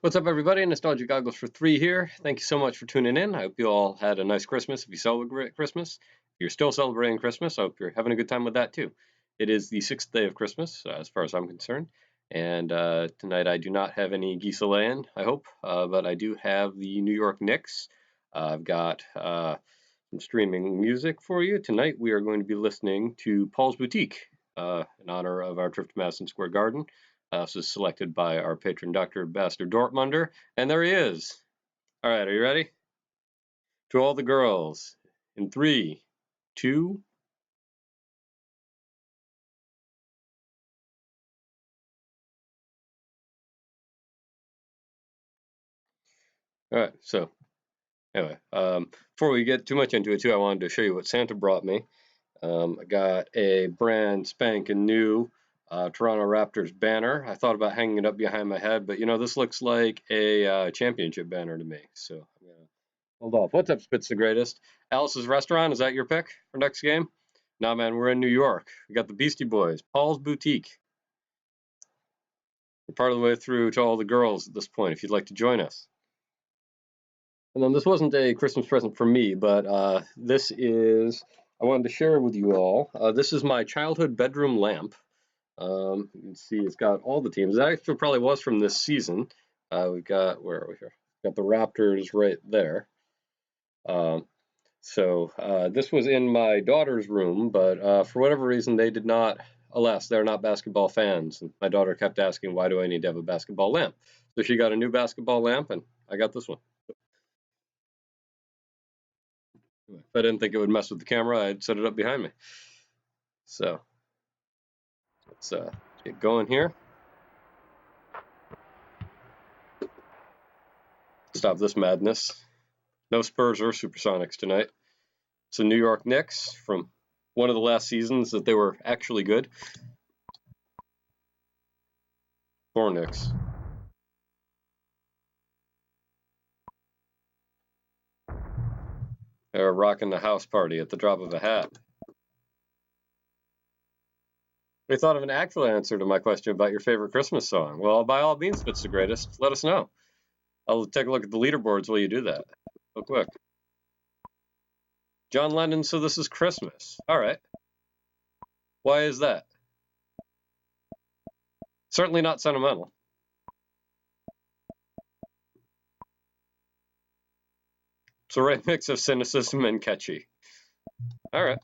What's up, everybody? Nostalgia Goggles for 3 here. Thank you so much for tuning in. I hope you all had a nice Christmas. If you celebrate Christmas, if you're still celebrating Christmas, I hope you're having a good time with that too. It is the 6th day of Christmas, as far as I'm concerned. And tonight I do not have any geese a-laying, I hope, but I do have the New York Knicks. I've got some streaming music for you. Tonight we are going to be listening to Paul's Boutique in honor of our trip to Madison Square Garden. This is selected by our patron, Dr. Bastard Dortmunder, and there he is. All right, are you ready? To all the girls, in 3, 2. All right, so anyway, before we get too much into it, too, I wanted to show you what Santa brought me. I got a brand spanking new Toronto Raptors banner. I thought about hanging it up behind my head, but this looks like a championship banner to me. So I'm gonna hold off. What's up, Spitz the Greatest? Alice's Restaurant, is that your pick for next game? Nah, man, we're in New York. We got the Beastie Boys, Paul's Boutique. We're part of the way through to all the girls at this point, if you'd like to join us. And then this wasn't a Christmas present for me, but this is, I wanted to share with you all. This is my childhood bedroom lamp. You can see it's got all the teams. It actually probably was from this season. We've got, where are we here? Got the Raptors right there. So this was in my daughter's room, but for whatever reason, they did not, alas, they're not basketball fans. And my daughter kept asking, why do I need to have a basketball lamp? So she got a new basketball lamp, and I got this one. If I didn't think it would mess with the camera, I'd set it up behind me. So let's get going here. Stop this madness. No Spurs or Supersonics tonight. It's the New York Knicks from one of the last seasons that they were actually good. Or Knicks. They're rocking the house party at the drop of a hat. We thought of an actual answer to my question about your favorite Christmas song. Well, by all means, if it's the greatest, let us know. I'll take a look at the leaderboards while you do that. Real quick. John Lennon, So This Is Christmas. All right. Why is that? Certainly not sentimental. It's a right mix of cynicism and catchy. All right.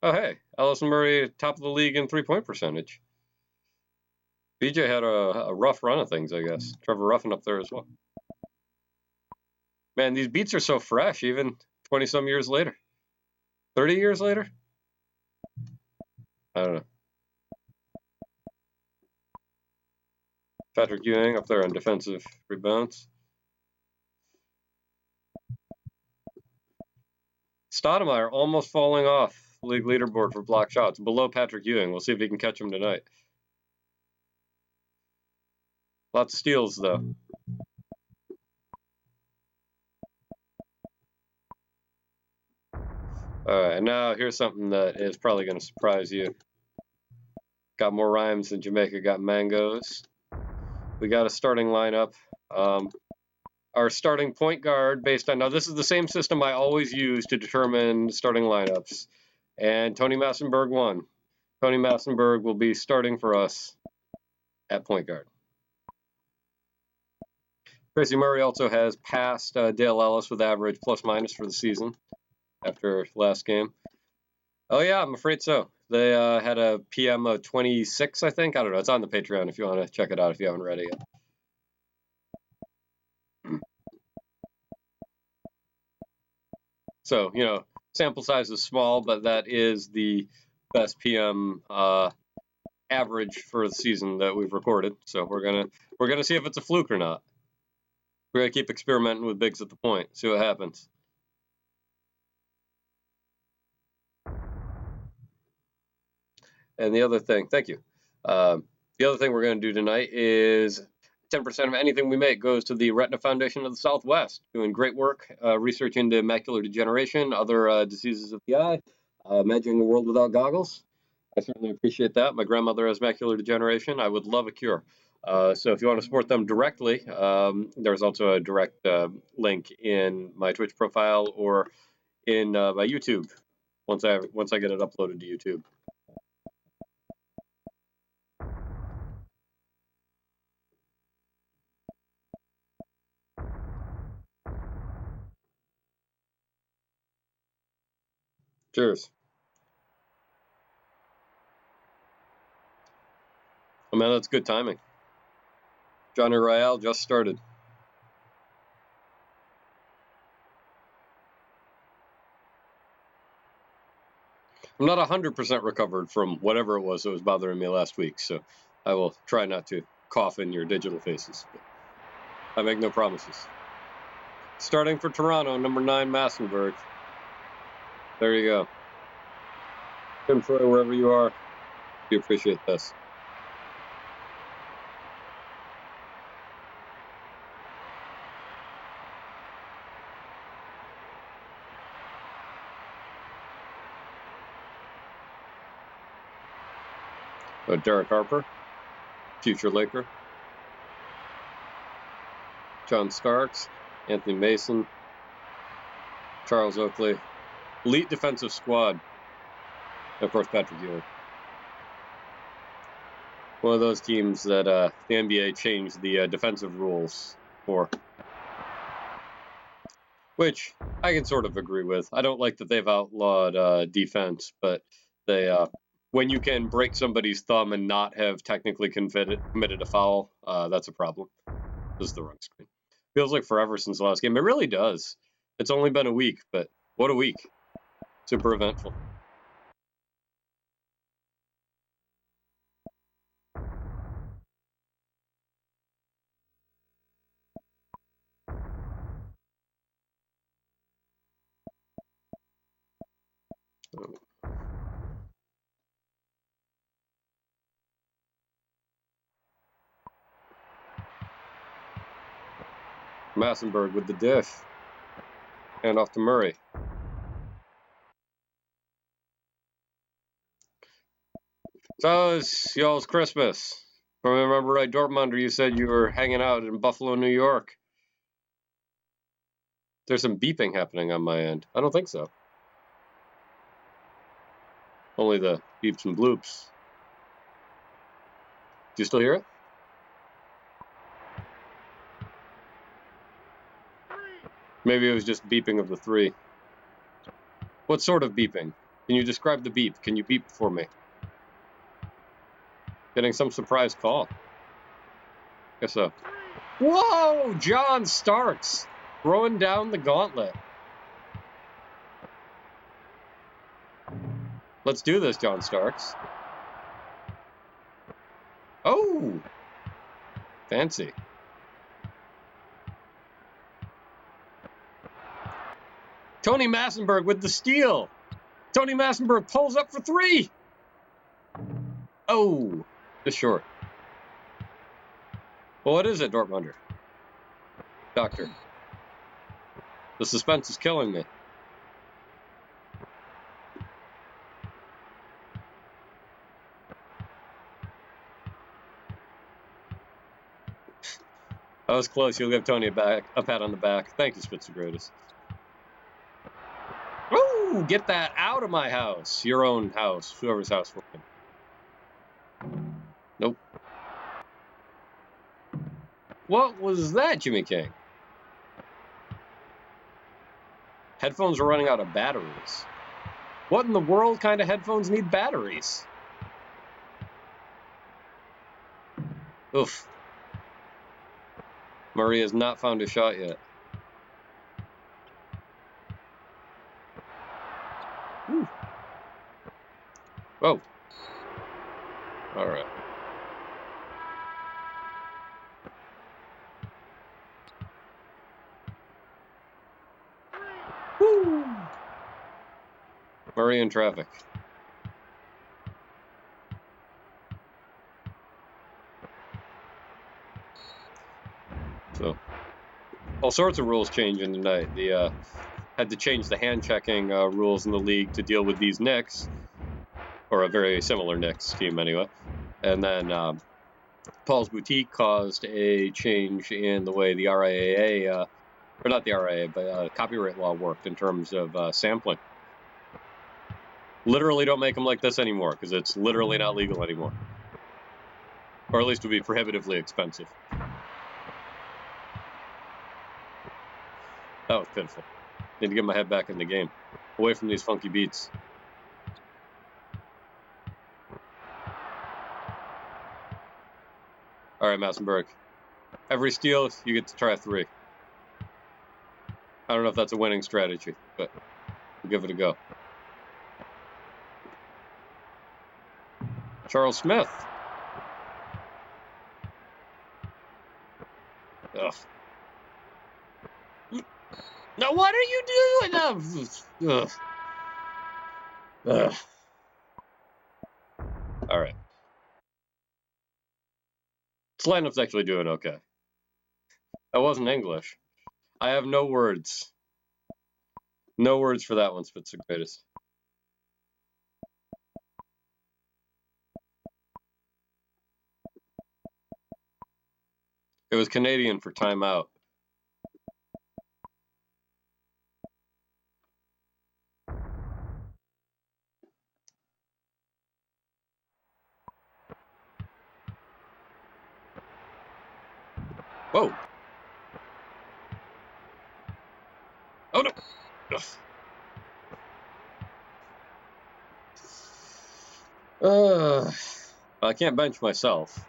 Oh, hey, Allison Murray, top of the league in three-point percentage. BJ had a rough run of things, I guess. Trevor Ruffin up there as well. Man, these beats are so fresh, even 20-some years later. 30 years later? I don't know. Patrick Ewing up there on defensive rebounds. Stoudemire almost falling off the league leaderboard for block shots, below Patrick Ewing. We'll see if he can catch him tonight. Lots of steals, though. All right, now here's something that is probably going to surprise you. Got more rhymes than Jamaica got mangoes. We got a starting lineup. Our starting point guard, based on, now this is the same system I always use to determine starting lineups. And Tony Massenberg won. Tony Massenberg will be starting for us at point guard. Tracy Murray also has passed Dale Ellis with average plus-minus for the season after last game. Oh, yeah, I'm afraid so. They had a PM of 26, I think. I don't know. It's on the Patreon if you want to check it out if you haven't read it yet. So, sample size is small, but that is the best PM average for the season that we've recorded. So we're gonna see if it's a fluke or not. We're gonna keep experimenting with bigs at the point, see what happens. And the other thing, thank you. The other thing we're going to do tonight is 10% of anything we make goes to the Retina Foundation of the Southwest, doing great work, research into macular degeneration, other diseases of the eye. Imagining a world without goggles. I certainly appreciate that. My grandmother has macular degeneration. I would love a cure. So if you want to support them directly, there's also a direct link in my Twitch profile or in my YouTube once I get it uploaded to YouTube. Cheers. Oh man, that's good timing. Johnny Royale just started. I'm not 100% recovered from whatever it was that was bothering me last week, so I will try not to cough in your digital faces. But I make no promises. Starting for Toronto, number 9, Massenberg. There you go. Tim Troy, wherever you are, we appreciate this. Derek Harper, future Laker. John Starks, Anthony Mason, Charles Oakley. Elite defensive squad. And of course, Patrick Ewing. One of those teams that the NBA changed the defensive rules for. Which I can sort of agree with. I don't like that they've outlawed defense, but they when you can break somebody's thumb and not have technically committed a foul, that's a problem. This is the wrong screen. Feels like forever since the last game. It really does. It's only been a week, but what a week. Super eventful. Massenberg with the dish. And off to Murray. So it's y'all's Christmas. If I remember right, Dortmunder, you said you were hanging out in Buffalo, New York. There's some beeping happening on my end. I don't think so. Only the beeps and bloops. Do you still hear it? Maybe it was just beeping of the 3. What sort of beeping? Can you describe the beep? Can you beep for me? Getting some surprise call. Guess so. Whoa! John Starks throwing down the gauntlet. Let's do this, John Starks. Oh! Fancy. Tony Massenberg with the steal. Tony Massenberg pulls up for 3. Oh, just short. Well, what is it, Dortmunder? Doctor. The suspense is killing me. That was close. You'll give Tony a pat on the back. Thank you, Spitzergratis. Ooh, get that out of my house. Your own house. Whoever's house for him. Nope. What was that, Jimmy King? Headphones are running out of batteries. What in the world kind of headphones need batteries? Oof. Murray has not found a shot yet. Ooh. Whoa. All right. Woo. Murray in traffic. So, all sorts of rules changing tonight. The had to change the hand-checking rules in the league to deal with these Knicks, or a very similar Knicks team anyway. And then Paul's Boutique caused a change in the way the RIAA, or not the RIAA, but copyright law worked in terms of sampling. Literally don't make them like this anymore, because it's literally not legal anymore. Or at least it would be prohibitively expensive. That was pitiful. Need to get my head back in the game. Away from these funky beats. All right, Massenberg. Every steal, you get to try a 3. I don't know if that's a winning strategy, but we'll give it a go. Charles Smith. Ugh. Now what are you doing? Ugh. Ugh. All right. This lineup's actually doing okay. That wasn't English. I have no words. No words for that one, Spitz the greatest. It was Canadian for timeout. Whoa. Oh no. Ugh. I can't bench myself.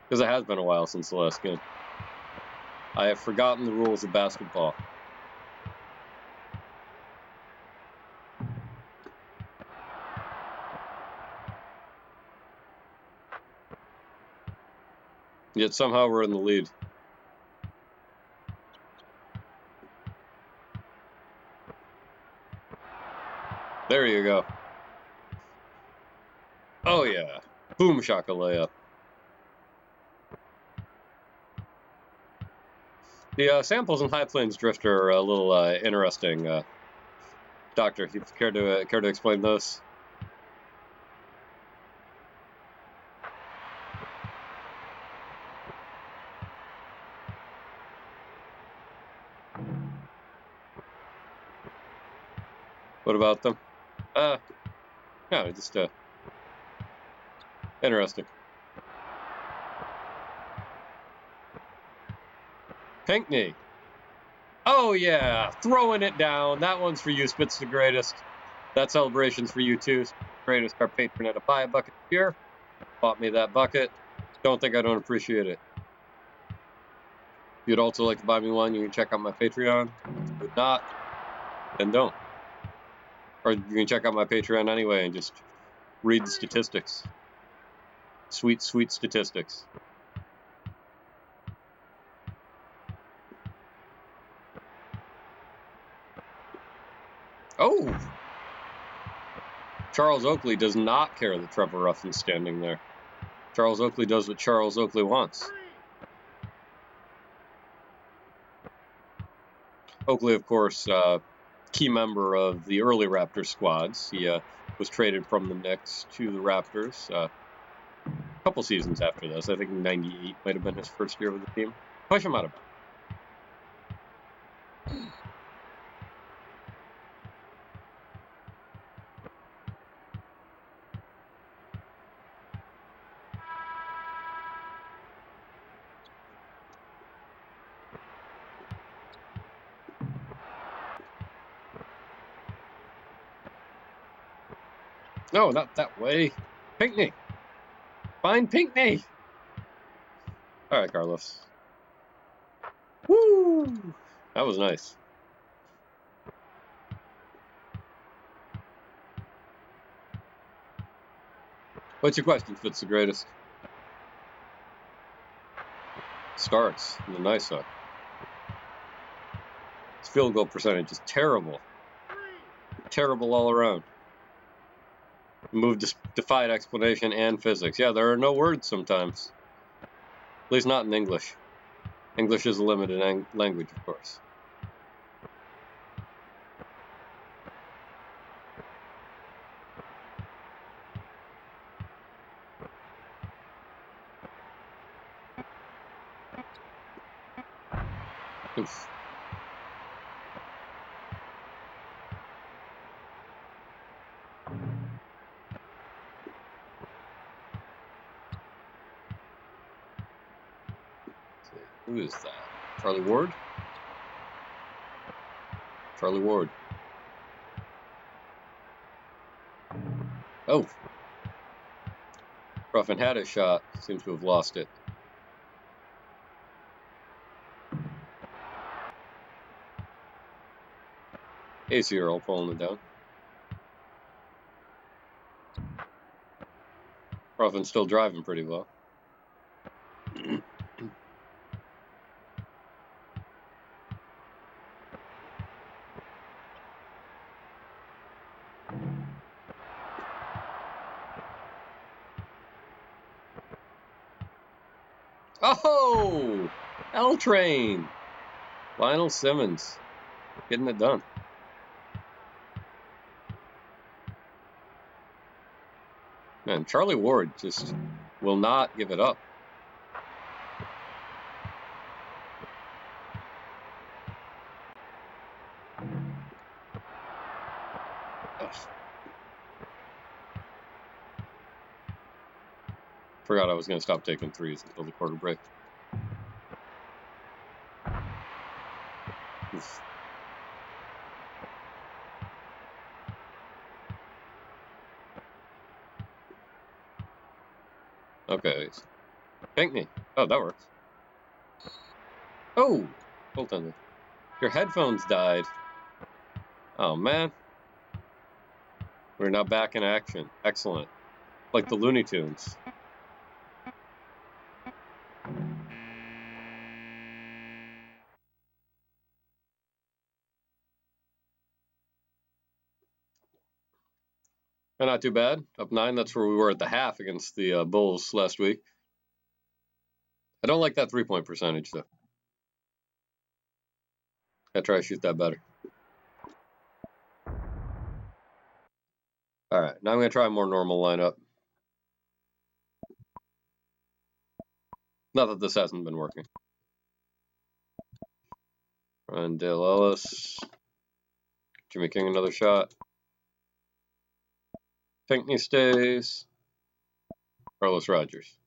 Because it has been a while since the last game. I have forgotten the rules of basketball. Yet somehow we're in the lead. There you go. Oh yeah. Boom shaka layup. The samples in High Plains Drift are a little interesting. Doctor, if you care to explain those? What about them? Yeah, just interesting. Pinckney. Oh yeah, throwing it down. That one's for you, Spitz the greatest. That celebration's for you too. Spitz the greatest, our patron at a buy a bucket beer. Bought me that bucket. Don't think I don't appreciate it. If you'd also like to buy me one, you can check out my Patreon. If not, then don't. Or you can check out my Patreon anyway and just read the statistics. Sweet, sweet statistics. Oh! Charles Oakley does not care that Trevor Ruffin's standing there. Charles Oakley does what Charles Oakley wants. Oakley, of course, key member of the early Raptors squads. He was traded from the Knicks to the Raptors a couple seasons after this. I think 98 might have been his first year with the team. Push him out of it. No, not that way. Pinckney. Find Pinckney. All right, Carlos. Woo! That was nice. What's your question, Fitz the greatest? Starks in the nice side. His field goal percentage is terrible. Terrible all around. Move defied explanation and physics. Yeah, there are no words sometimes. At least not in English. English is a limited language, of course. Oof. Who is that? Charlie Ward? Charlie Ward. Oh. Ruffin had a shot. Seems to have lost it. A0 pulling it down. Ruffin's still driving pretty well. Oh! L-Train! Lionel Simmons. Getting it done. Man, Charlie Ward just will not give it up. Ugh. Forgot I was going to stop taking threes until the quarter break. Oof. Okay. Pinkney. Oh, that works. Oh! Hold on. Your headphones died. Oh, man. We're now back in action. Excellent. Like the Looney Tunes. Not too bad. Up 9. That's where we were at the half against the Bulls last week. I don't like that three-point percentage, though. I try to shoot that better. All right, now I'm going to try a more normal lineup. Not that this hasn't been working. Ryan Dale Ellis. Jimmy King another shot. Pinkney stays. Carlos Rogers.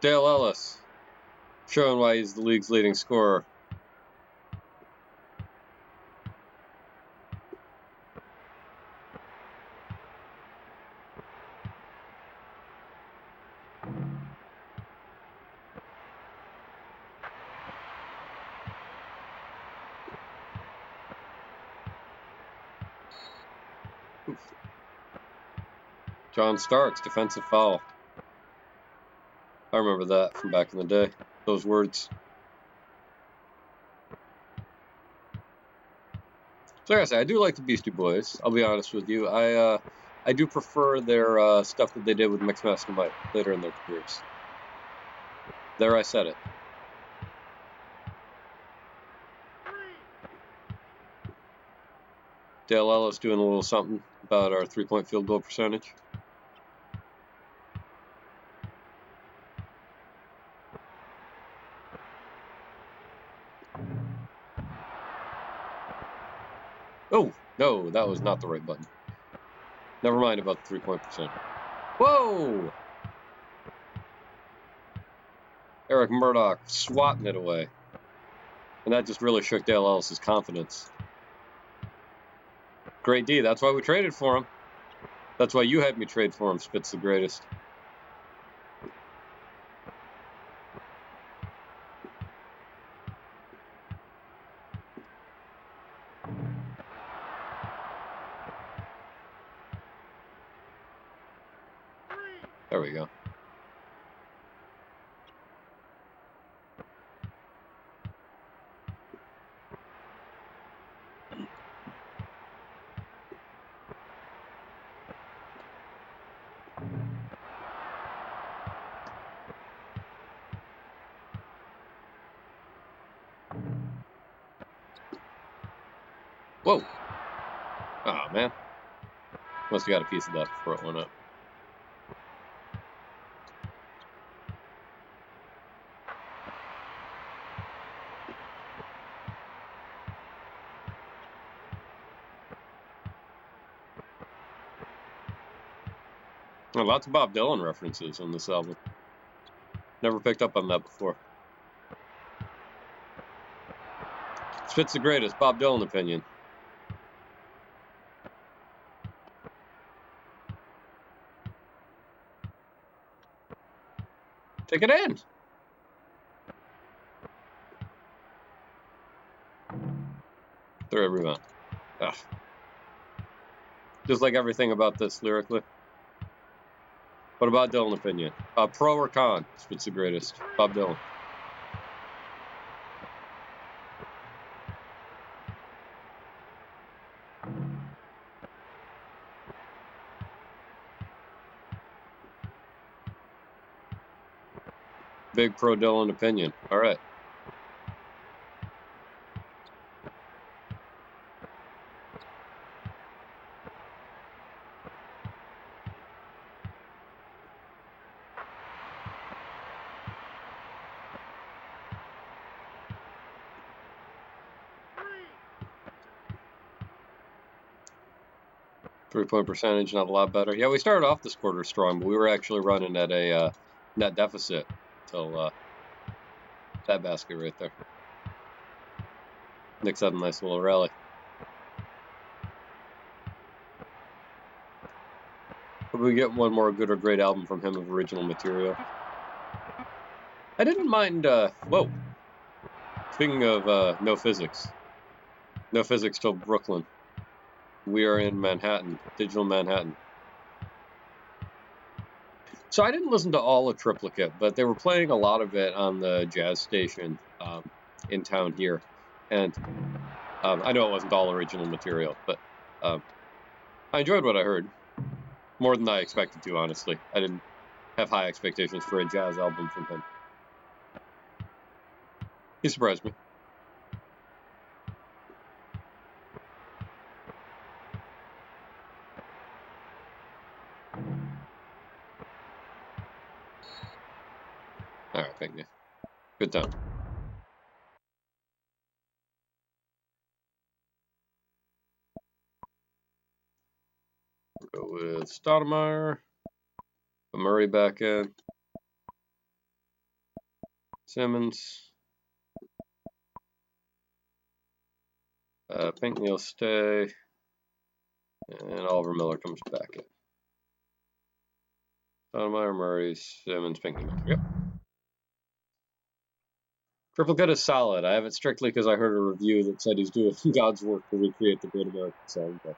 Dale Ellis, showing why he's the league's leading scorer. Oof. John Starks, defensive foul. I remember that from back in the day, those words. So like I say, I do like the Beastie Boys. I'll be honest with you. I do prefer their stuff that they did with Mixmaster Mike later in their careers. There, I said it. Dale Ellis doing a little something about our three-point field goal percentage. Oh, no, that was not the right button. Never mind about the three-point percentage. Whoa! Eric Murdoch swatting it away. And that just really shook Dale Ellis' confidence. Great D, that's why we traded for him. That's why you had me trade for him, Spitz the greatest. There we go. Whoa! Oh, man. Must have got a piece of that before it went up. Oh, lots of Bob Dylan references on this album. Never picked up on that before. Spit's the greatest, Bob Dylan opinion. Take it in. Through every rebound. Ugh. Just like everything about this lyrically. What about Dylan opinion? Pro or con? Spit's the greatest. Bob Dylan. Big pro Dylan opinion. All right. Three-point percentage, not a lot better. Yeah, we started off this quarter strong, but we were actually running at a net deficit until that basket right there. Knicks had a nice little rally. But we get one more good or great album from him of original material. I didn't mind, whoa. Speaking of no physics. No physics till Brooklyn. We are in Manhattan, digital Manhattan. So I didn't listen to all of Triplicate, but they were playing a lot of it on the jazz station in town here. And I know it wasn't all original material, but I enjoyed what I heard. More than I expected to, honestly. I didn't have high expectations for a jazz album from him. He surprised me. All right, thank you. Good time. We'll go with Stoudemire. Murray back in. Simmons. Pinckney will stay. And Oliver Miller comes back in. Stoudemire, Murray, Simmons, Pinckney. Yep. Triplicate is solid. I have it strictly because I heard a review that said he's doing God's work to recreate the Great American Songbook.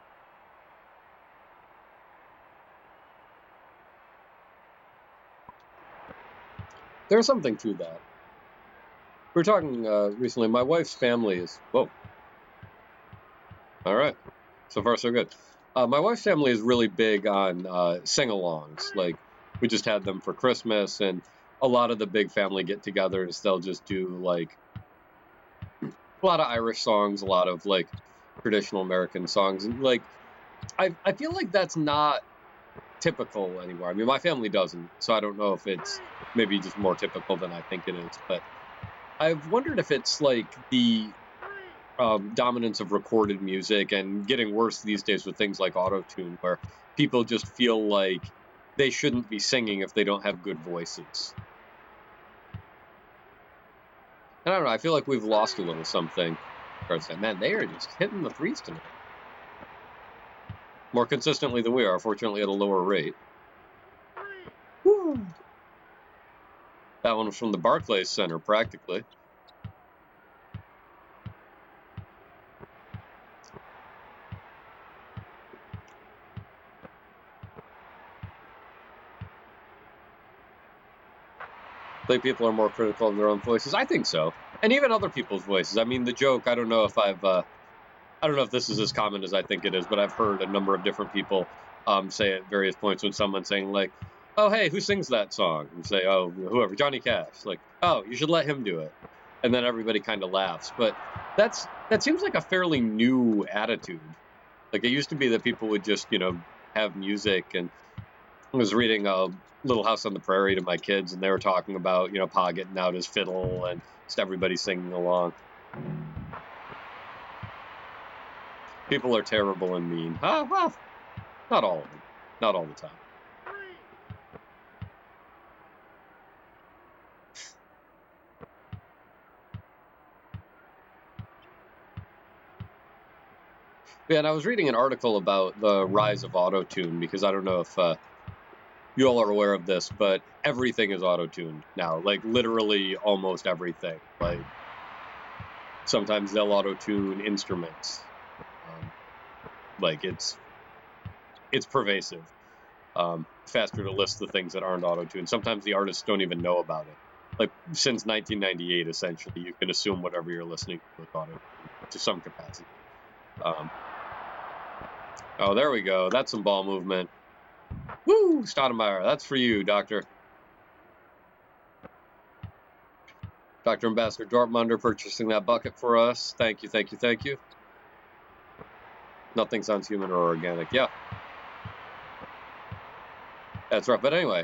There's something to that. We were talking recently. My wife's family is... Whoa. All right. So far, so good. My wife's family is really big on sing-alongs. Like, we just had them for Christmas, and a lot of the big family get-togethers, they'll just do, like, a lot of Irish songs, a lot of, like, traditional American songs. And, like, I feel like that's not typical anymore. I mean, my family doesn't, so I don't know if it's maybe just more typical than I think it is. But I've wondered if it's, like, the... dominance of recorded music and getting worse these days with things like auto-tune, where people just feel like they shouldn't be singing if they don't have good voices. And I don't know, I feel like we've lost a little something. Man, they are just hitting the threes tonight. More consistently than we are, fortunately at a lower rate. Woo. That one was from the Barclays Center, practically. Like people are more critical of their own voices. I think so, and even other people's voices. I mean, the joke. I don't know if I don't know if this is as common as I think it is, but I've heard a number of different people say at various points when someone's saying like, "Oh, hey, who sings that song?" and say, "Oh, whoever, Johnny Cash." Like, "Oh, you should let him do it," and then everybody kind of laughs. But that seems like a fairly new attitude. Like it used to be that people would just have music, and I was reading Little House on the Prairie to my kids, and they were talking about Pa getting out his fiddle and just everybody singing along. People are terrible and mean. Well, not all of them. Not all the time. Yeah, and I was reading an article about the rise of auto-tune because I don't know if you all are aware of this, but everything is auto-tuned now. Like literally almost everything. Like sometimes they'll auto-tune instruments. Like it's pervasive. Faster to list the things that aren't auto-tuned. Sometimes the artists don't even know about it. Like since 1998, essentially, you can assume whatever you're listening to is auto-tuned to some capacity. Oh, there we go. That's some ball movement. Woo, Stoudemire. That's for you, Doctor. Dr. Ambassador Dortmunder purchasing that bucket for us. Thank you, thank you, thank you. Nothing sounds human or organic. Yeah. That's right. But anyway,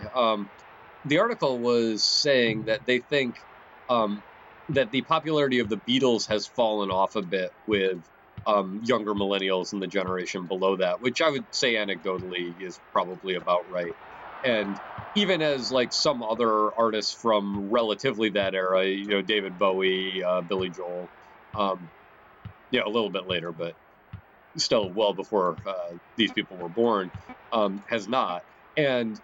the article was saying that they think that the popularity of the Beatles has fallen off a bit with younger millennials and the generation below that, which I would say anecdotally is probably about right. And even as like some other artists from relatively that era, David Bowie, Billy Joel, a little bit later, but still well before these people were born, has not. And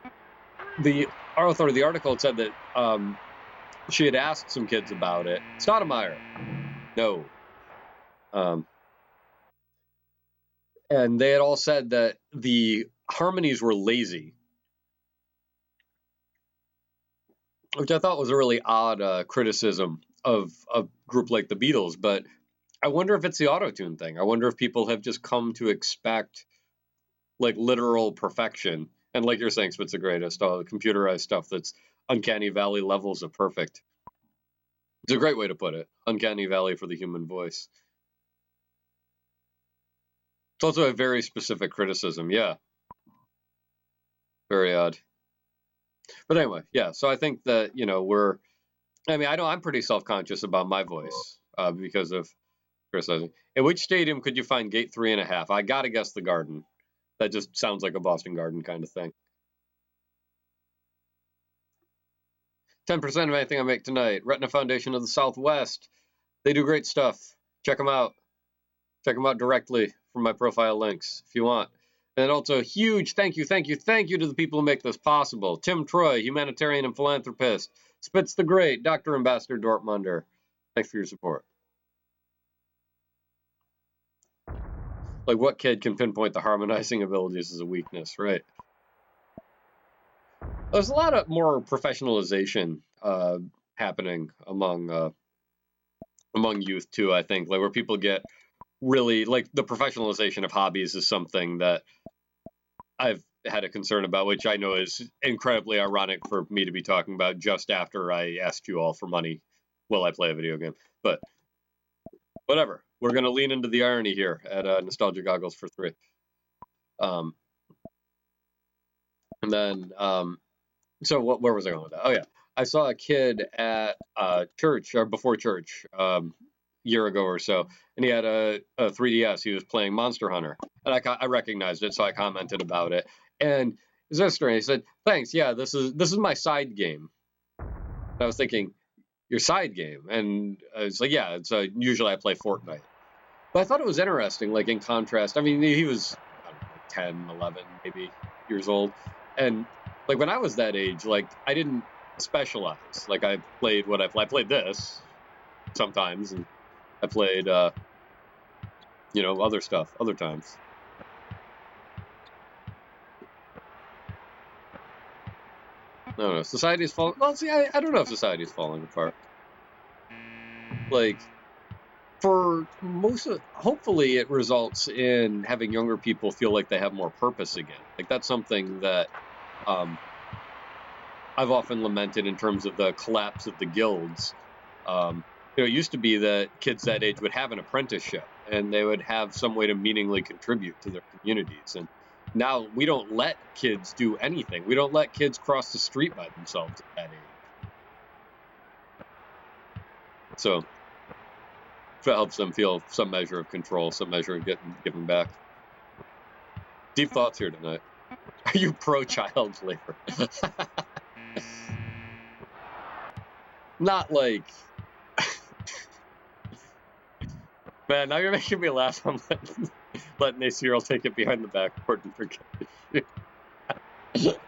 the author of the article said that she had asked some kids about it. Stoudemire, no. And they had all said that the harmonies were lazy, which I thought was a really odd criticism of a group like the Beatles. But I wonder if it's the auto-tune thing. I wonder if people have just come to expect like literal perfection. And like you're saying, Spit's the greatest, all the computerized stuff that's uncanny valley levels of perfect. It's a great way to put it. Uncanny valley for the human voice. It's also a very specific criticism. Yeah. Very odd. But anyway, yeah. So I think that, I know I'm pretty self-conscious about my voice because of criticizing. In which stadium could you find gate 3.5? I got to guess the Garden. That just sounds like a Boston Garden kind of thing. 10% of anything I make tonight. Retina Foundation of the Southwest. They do great stuff. Check them out. Check them out directly from my profile links if you want. And also, huge thank you to the people who make this possible. Tim Troy, humanitarian and philanthropist. Spitz the Great, Dr. Ambassador Dortmunder. Thanks for your support. Like, what kid can pinpoint the harmonizing abilities as a weakness, right? There's a lot of more professionalization happening among youth, too, I think. Like, where people get really, like, the professionalization of hobbies is something that I've had a concern about, which I know is incredibly ironic for me to be talking about just after I asked you all for money while I play a video game. But whatever. We're going to lean into the irony here at Nostalgia Goggles for 3. And then, so where was I going with that? Oh, yeah. I saw a kid at church, or before church, year ago or so, and he had a 3DS. He was playing Monster Hunter, and I recognized it, so I commented about it. And his sister, he said, "Thanks, yeah, this is my side game." And I was thinking, your side game? And I was like, yeah, it's usually I play Fortnite. But I thought it was interesting, like in contrast. I mean, he was, I don't know, 10, 11, maybe years old, and like when I was that age, like I didn't specialize. Like I played what I played this sometimes, and I played, other stuff other times. I don't know. Society's falling. Well, see, I don't know if society's falling apart. Like, for most of, hopefully it results in having younger people feel like they have more purpose again. Like, that's something that I've often lamented in terms of the collapse of the guilds. It used to be that kids that age would have an apprenticeship and they would have some way to meaningfully contribute to their communities. And now we don't let kids do anything. We don't let kids cross the street by themselves at that age. So that helps them feel some measure of control, some measure of giving back. Deep thoughts here tonight. Are you pro-child labor? Not like... Man, now you're making me laugh. I'm letting ACRL take it behind the backboard and forget the shoot.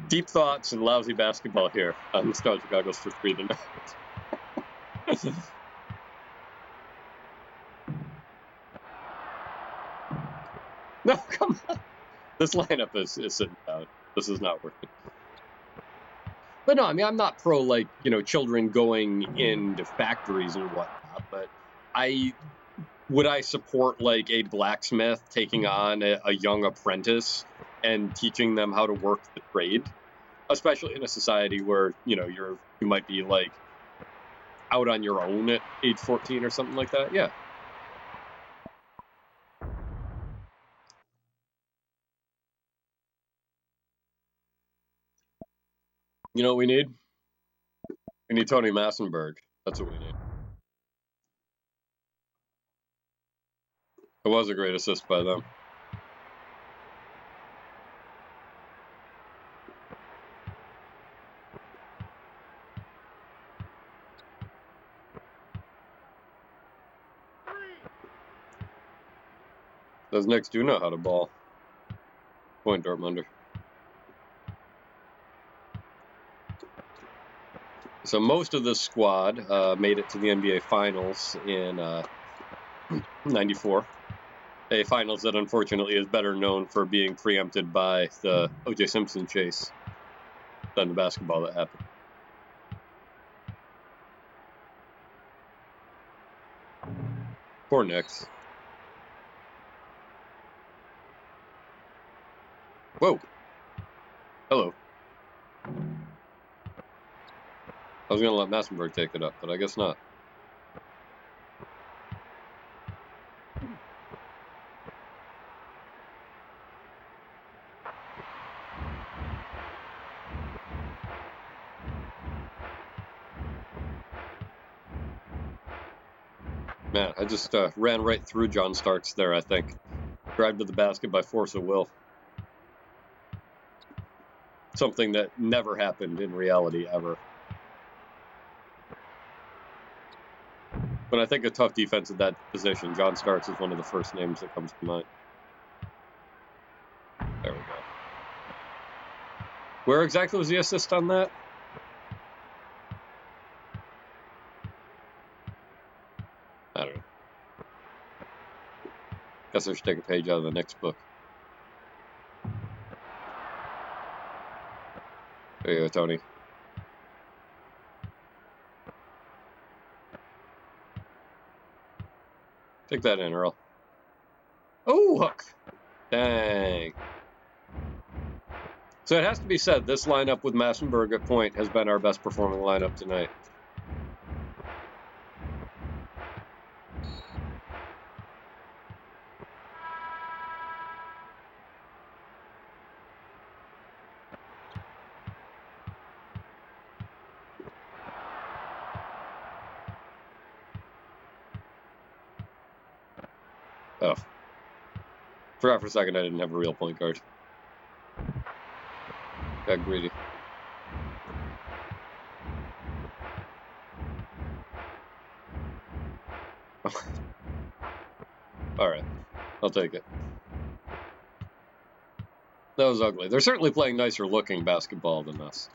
Deep thoughts and lousy basketball here on Nostalgia Goggles for 3 tonight. No, come on. This lineup is sitting down. This is not working. But no, I mean, I'm not pro, like, children going into factories and whatnot, but would I support, like, a blacksmith taking on a young apprentice and teaching them how to work the trade? Especially in a society where, you might be, like, out on your own at age 14 or something like that. Yeah. You know what we need? We need Tony Massenberg. That's what we need. It was a great assist by them. Those Knicks do know how to ball. Point Dortmunder. So most of this squad made it to the NBA Finals in '94. A finals that unfortunately is better known for being preempted by the O.J. Simpson chase than the basketball that happened. Poor Knicks. Whoa. Hello. I was going to let Massenberg take it up, but I guess not. Man, I just ran right through John Starks there, I think. Grabbed to the basket by force of will. Something that never happened in reality, ever. When I think of tough defense at that position, John Starks is one of the first names that comes to mind. There we go. Where exactly was the assist on that? I don't know. Guess I should take a page out of the next book. There you go, Tony. Take that in, Earl. Oh, hook! Dang. So it has to be said, this lineup with Massenberg at point has been our best performing lineup tonight. Oh. Forgot for a second I didn't have a real point guard. Got greedy. Alright. I'll take it. That was ugly. They're certainly playing nicer looking basketball than us.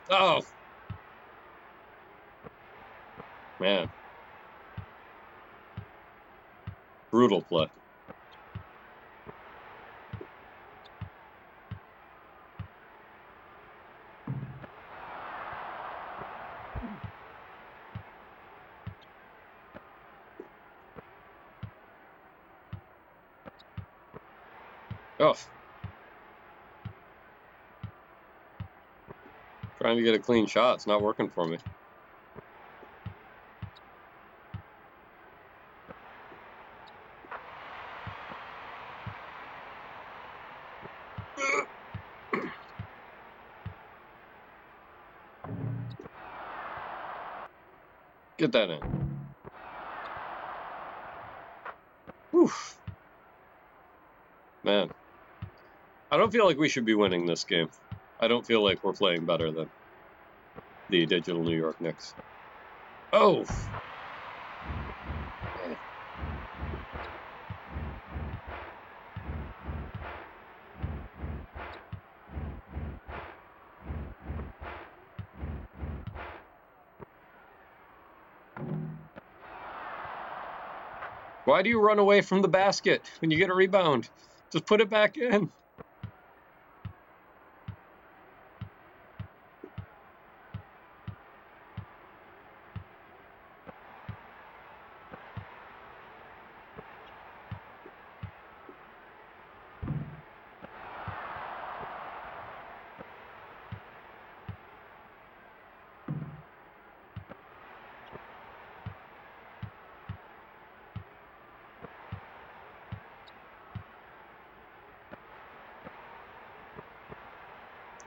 Oh! Man. Brutal play. Oh. Trying to get a clean shot. It's not working for me. Get that in. Oof. Man. I don't feel like we should be winning this game. I don't feel like we're playing better than the digital New York Knicks. Oh! Man. Why do you run away from the basket when you get a rebound? Just put it back in.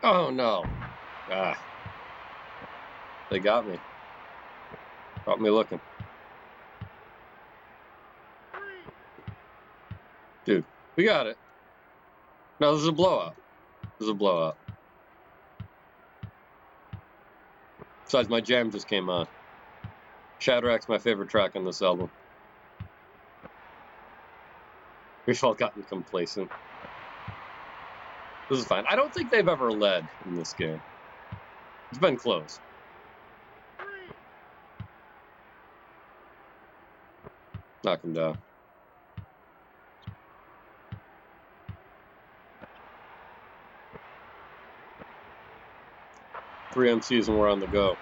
Oh, no. Ah. They got me. Got me looking. Dude, we got it. No, this is a blowout. This is a blowout. Besides, my jam just came on. Shadrack's my favorite track on this album. We've all gotten complacent. This is fine. I don't think they've ever led in this game. It's been close. Knock him down. 3 MCs and we're on the go.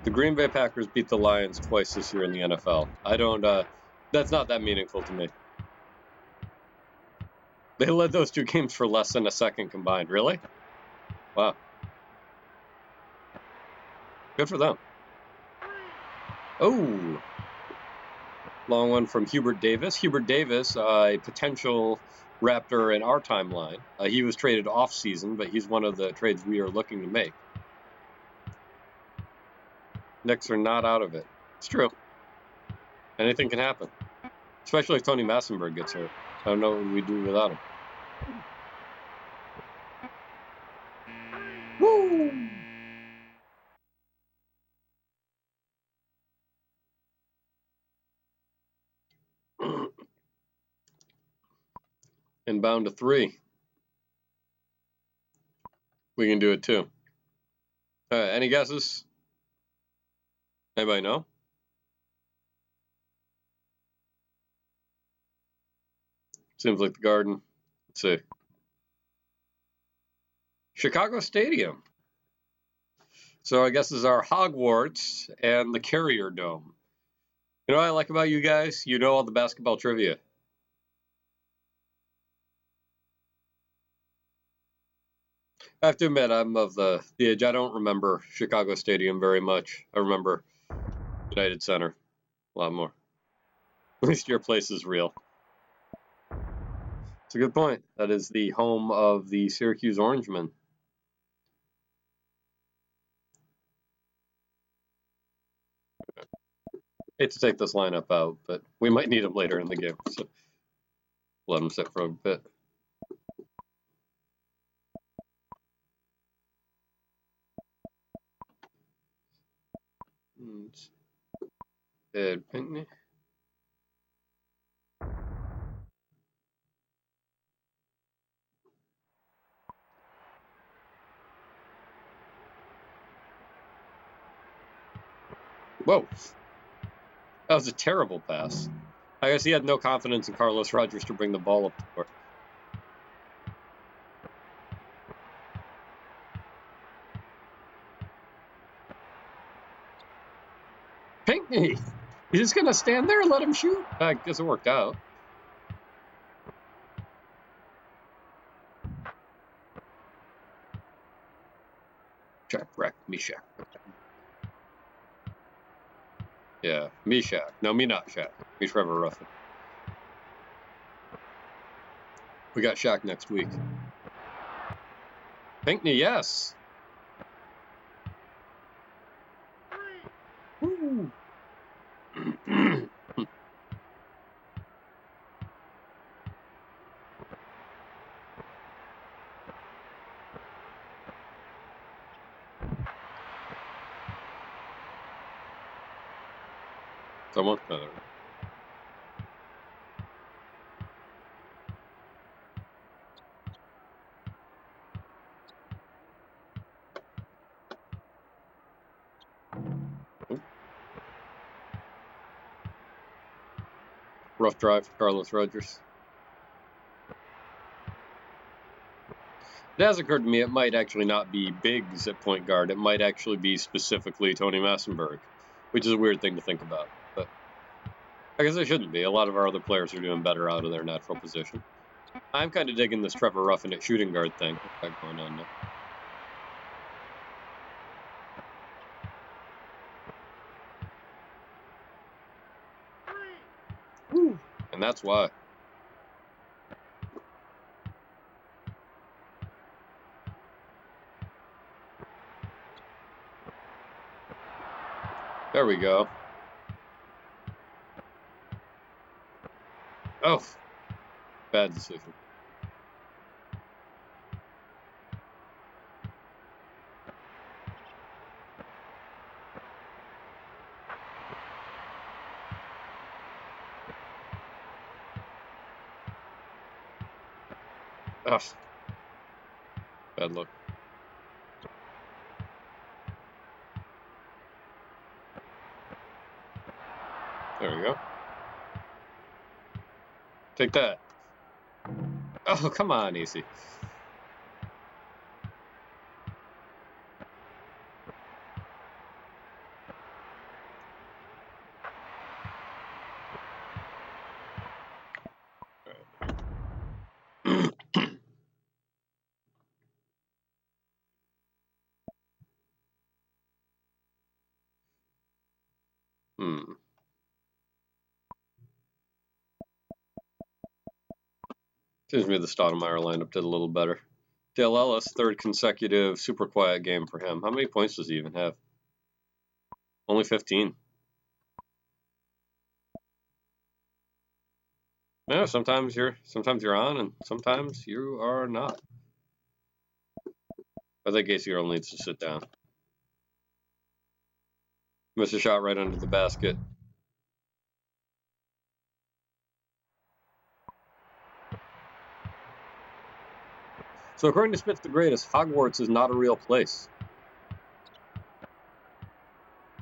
The Green Bay Packers beat the Lions twice this year in the NFL. I don't, that's not that meaningful to me. They led those 2 games for less than a second combined. Really? Wow. Good for them. Oh. Long one from Hubert Davis. Hubert Davis, a potential Raptor in our timeline. He was traded off-season, but he's one of the trades we are looking to make. Knicks are not out of it. It's true. Anything can happen. Especially if Tony Massenberg gets hurt. I don't know what we do without him. Woo! Inbound to 3. We can do it too. Any guesses? Anybody know? Seems like the Garden. Let's see. Chicago Stadium. So I guess this is our Hogwarts and the Carrier Dome. You know what I like about you guys? You know all the basketball trivia. I have to admit, I'm of the age. I don't remember Chicago Stadium very much. I remember United Center a lot more. At least your place is real. It's a good point. That is the home of the Syracuse Orangemen. Hate to take this lineup out, but we might need him later in the game, so let him sit for a bit. Ed Pinkney. Whoa. That was a terrible pass. I guess he had no confidence in Carlos Rogers to bring the ball up the court. Pinckney! He's just going to stand there and let him shoot? I guess it worked out. Jack Breck, Meshach. Yeah, Meshach. No, me not Shaq. Me Trevor Ruffin. We got Shaq next week. Pinckney, yes. Woo. Someone? Rough drive for Carlos Rogers. It has occurred to me it might actually not be Biggs at point guard. It might actually be specifically Tony Massenberg, which is a weird thing to think about. But I guess it shouldn't be. A lot of our other players are doing better out of their natural position. I'm kind of digging this Trevor Ruffin at shooting guard thing going on now. Woo. And that's why. There we go. Oh, bad decision. Oh, bad luck. There we go. Take that. Oh, come on, easy. Seems to me the Stoudemire lineup did a little better. Dale Ellis, third consecutive super quiet game for him. How many points does he even have? Only 15. Yeah, sometimes you're on and sometimes you are not. I think Gacy Earl needs to sit down. Missed a shot right under the basket. So according to Spitz the Greatest, Hogwarts is not a real place.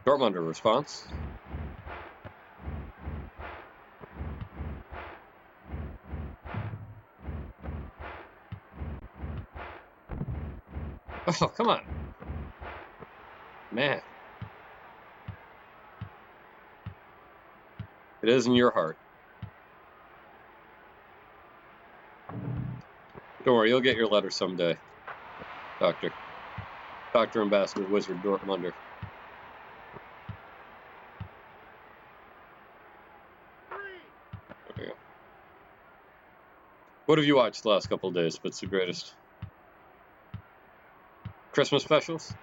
Dortmunder response. Oh, come on. Man. It is in your heart. Don't worry, you'll get your letter someday, Doctor. Dr. Ambassador Wizard Dortmunder. There we go. What have you watched the last couple of days? Spitz the Greatest. Christmas specials?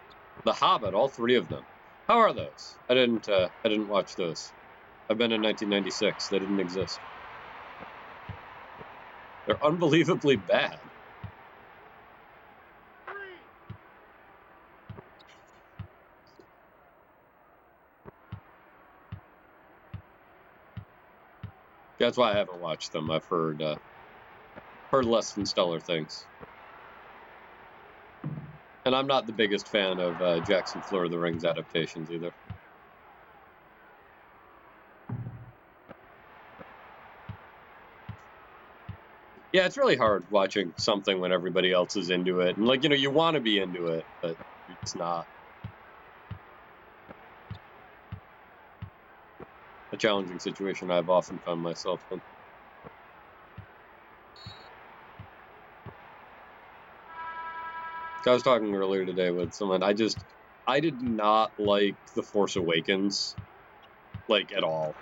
The Hobbit, all three of them. How are those? I didn't watch those. I've been in 1996. They didn't exist. They're unbelievably bad. That's why I haven't watched them. I've heard less than stellar things. And I'm not the biggest fan of Jackson Lord of the Rings adaptations either. Yeah, it's really hard watching something when everybody else is into it. And, like, you know, you want to be into it, but it's not. A challenging situation I've often found myself in. I was talking earlier today with someone. I did not like The Force Awakens, like, at all.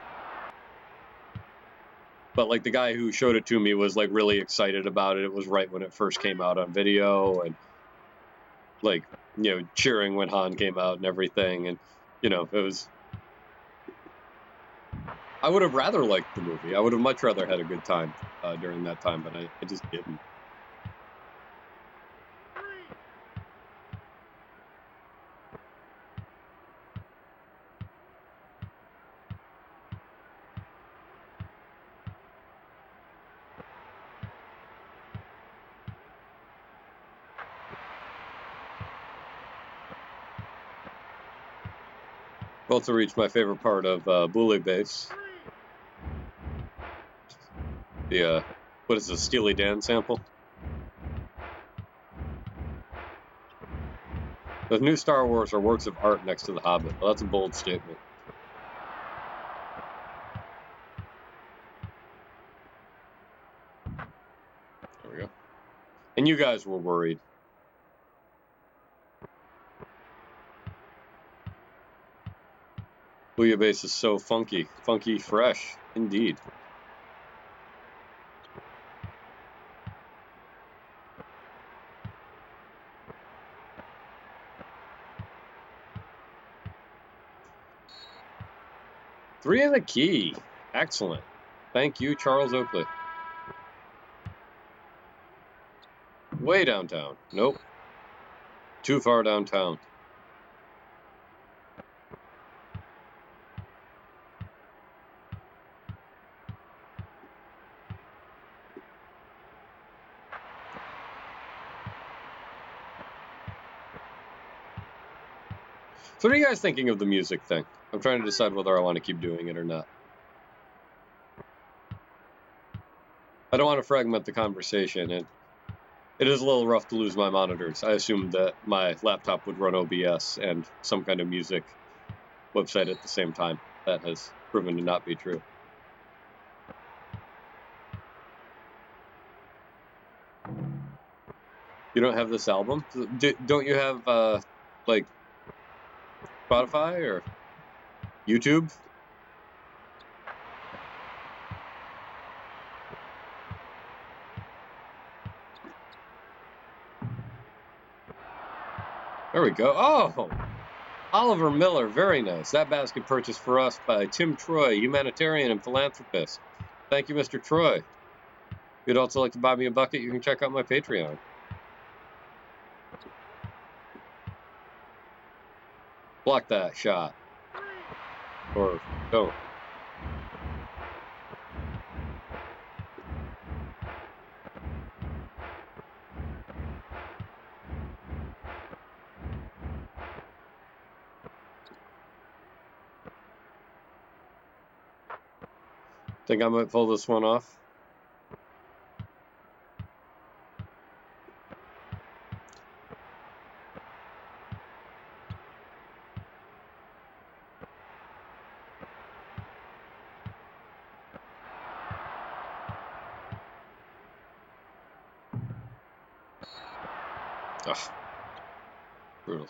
But, like, the guy who showed it to me was, like, really excited about it. It was right when it first came out on video, and, like, you know, cheering when Han came out and everything. And, you know, it was... I would have rather liked the movie. I would have much rather had a good time during that time, but I just didn't. Also reached my favorite part of Bully Base. The, what is this, Steely Dan sample? The new Star Wars are works of art next to The Hobbit. Well, that's a bold statement. There we go. And you guys were worried. Bouillabaisse is so funky. Funky fresh, indeed. Three in the key. Excellent. Thank you, Charles Oakley. Way downtown. Nope. Too far downtown. So what are you guys thinking of the music thing? I'm trying to decide whether I want to keep doing it or not. I don't want to fragment the conversation, and it is a little rough to lose my monitors. I assumed that my laptop would run OBS and some kind of music website at the same time. That has proven to not be true. You don't have this album? Don't you have, like, Spotify or YouTube? There we go. Oh! Oliver Miller, very nice. That basket purchased for us by Tim Troy, humanitarian and philanthropist. Thank you, Mr. Troy. If you'd also like to buy me a bucket, you can check out my Patreon. Block that shot. Or don't. Think I might pull this one off? Ugh. Brutal.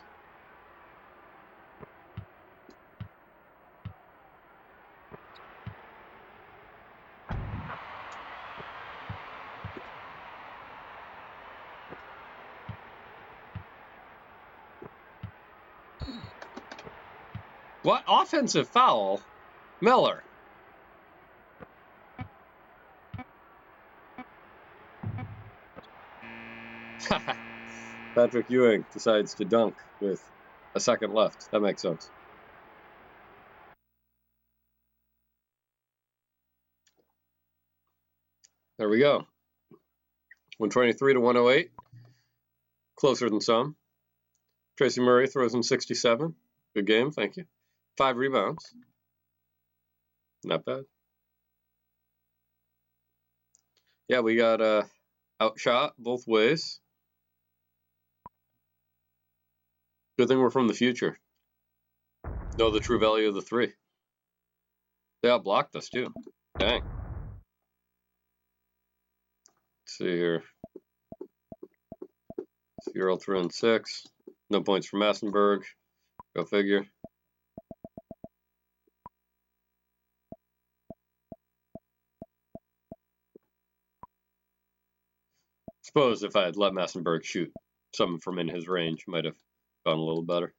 What? Offensive foul? Miller. Patrick Ewing decides to dunk with a second left. That makes sense. There we go. 123 to 108. Closer than some. Tracy Murray throws in 67. Good game, thank you. 5 rebounds. Not bad. Yeah, we got outshot both ways. Good thing we're from the future. Know the true value of the 3. They outblocked us too. Dang. Let's see here. 0, 3, and 6. No points for Massenberg. Go figure. Suppose if I had let Massenberg shoot something from in his range, might have gone a little better.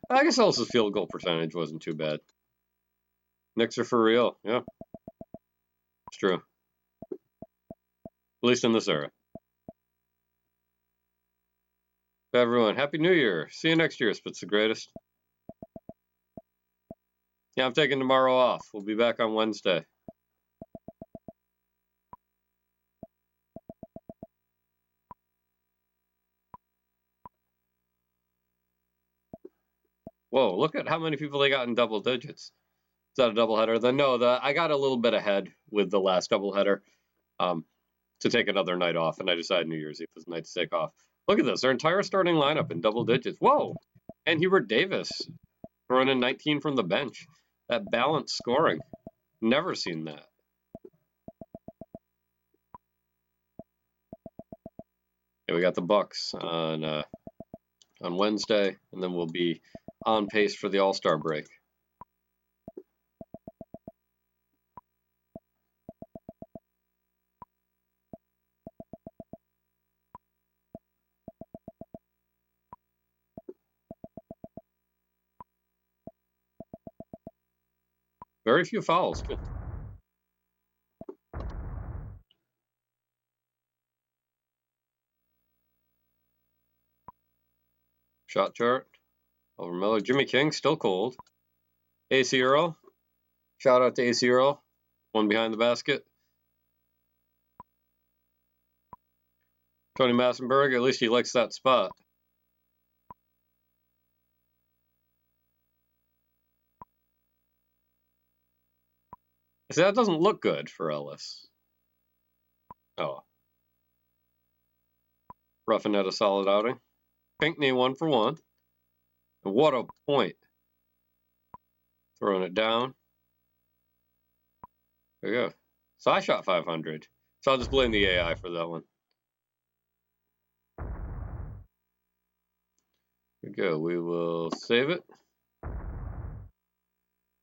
I guess also field goal percentage wasn't too bad. Knicks are for real. Yeah. It's true. At least in this era. Everyone, Happy New Year. See you next year. Spit's the greatest. Yeah, I'm taking tomorrow off. We'll be back on Wednesday. Whoa, look at how many people they got in double digits. Is that a doubleheader? Then no, I got a little bit ahead with the last doubleheader to take another night off, and I decided New Year's Eve was the night to take off. Look at this, their entire starting lineup in double digits. Whoa! And Hubert Davis throwing in 19 from the bench. That balanced scoring. Never seen that. Yeah, we got the Bucks on Wednesday, and then we'll be on pace for the All-Star break. Very few fouls, too. Shot chart. Over Miller. Jimmy King, still cold. AC Earl. Shout out to AC Earl. One behind the basket. Tony Massenberg, at least he likes that spot. See, that doesn't look good for Ellis. Oh. Roughing at a solid outing. Pinckney 1 for 1. And what a point. Throwing it down. There you go. So I shot 500. So I'll just blame the AI for that one. There we go. We will save it.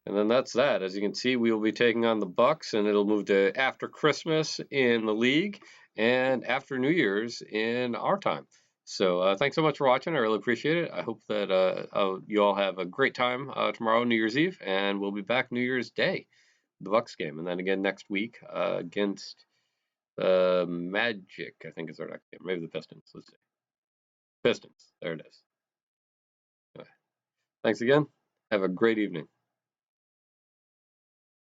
And then that's that. As you can see, we will be taking on the Bucks, and it'll move to after Christmas in the league and after New Year's in our time. So thanks so much for watching. I really appreciate it. I hope that you all have a great time tomorrow, New Year's Eve, and we'll be back New Year's Day, the Bucks game, and then again next week against Magic. I think is our next game. Maybe the Pistons. Let's see. Pistons. There it is. Anyway, thanks again. Have a great evening.